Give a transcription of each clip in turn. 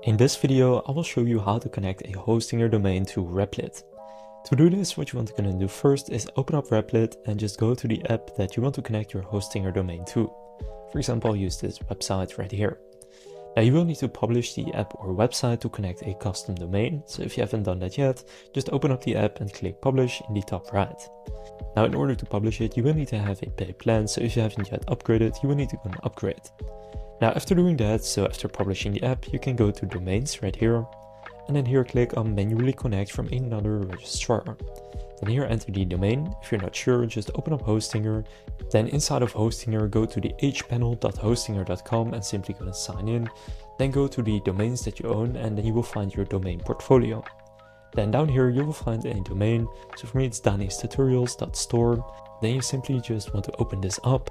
In this video, I will show you how to connect a Hostinger domain to Replit. To do this, what you want to do first is open up Replit and just go to the app that you want to connect your Hostinger domain to. For example, I'll use this website right here. Now you will need to publish the app or website to connect a custom domain. So if you haven't done that yet, just open up the app and click publish in the top right. Now in order to publish it, you will need to have a paid plan. So if you haven't yet upgraded, you will need to go and upgrade. Now after doing that, so after publishing the app, you can go to domains right here, and then here click on manually connect from another registrar. Then here enter the domain. If you're not sure, just open up Hostinger. Then inside of Hostinger, go to the hpanel.hostinger.com and simply go and sign in. Then go to the domains that you own, and then you will find your domain portfolio. Then down here you will find a domain. So for me it's danimakestutorials.store. Then you simply just want to open this up.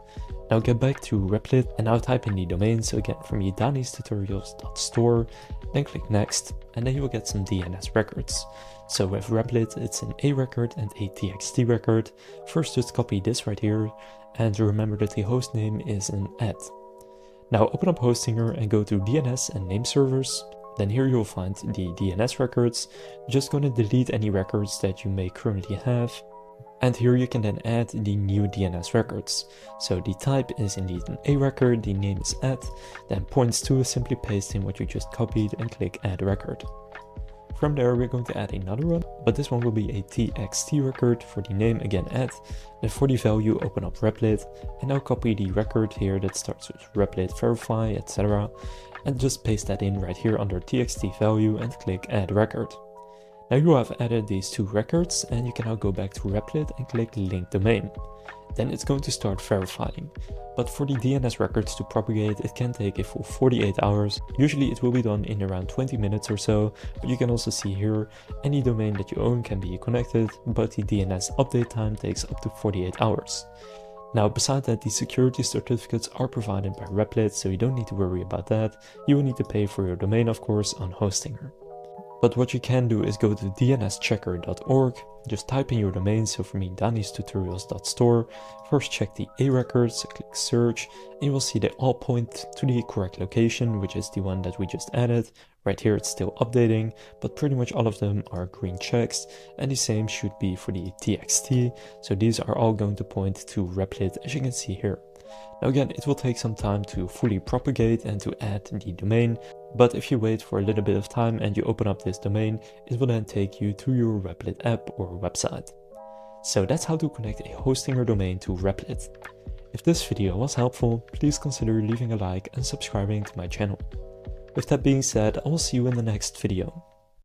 Now get back to Replit and now type in the domain. So again, for me, danimakestutorials.store, then click next, and then you will get some DNS records. So with Replit, it's an A record and a TXT record. First, just copy this right here, and remember that the host name is an @ Now open up Hostinger and go to DNS and name servers. Then here you will find the DNS records. Just going to delete any records that you may currently have. And here you can then add the new DNS records. So the type is indeed an A record, the name is @, then points to simply paste in what you just copied and click add record. From there we're going to add another one, but this one will be a TXT record for the name, again @, then for the value open up Replit, and now copy the record here that starts with Replit verify, etc. and just paste that in right here under TXT value and click add record. Now you have added these two records, and you can now go back to Replit and click link domain. Then it's going to start verifying. But for the DNS records to propagate, it can take a full 48 hours. Usually it will be done in around 20 minutes or so, but you can also see here, any domain that you own can be connected, but the DNS update time takes up to 48 hours. Now besides that, the security certificates are provided by Replit, so you don't need to worry about that. You will need to pay for your domain, of course, on Hostinger. But what you can do is go to dnschecker.org, just type in your domain. So for me, danimakestutorials.store. First check the A records, click search, and you will see they all point to the correct location, which is the one that we just added. Right here it's still updating, but pretty much all of them are green checks, and the same should be for the TXT. So these are all going to point to Replit, as you can see here. Now again, it will take some time to fully propagate and to add the domain, but if you wait for a little bit of time and you open up this domain, it will then take you to your Replit app or website. So that's how to connect a Hostinger domain to Replit. If this video was helpful, please consider leaving a like and subscribing to my channel. With that being said, I will see you in the next video.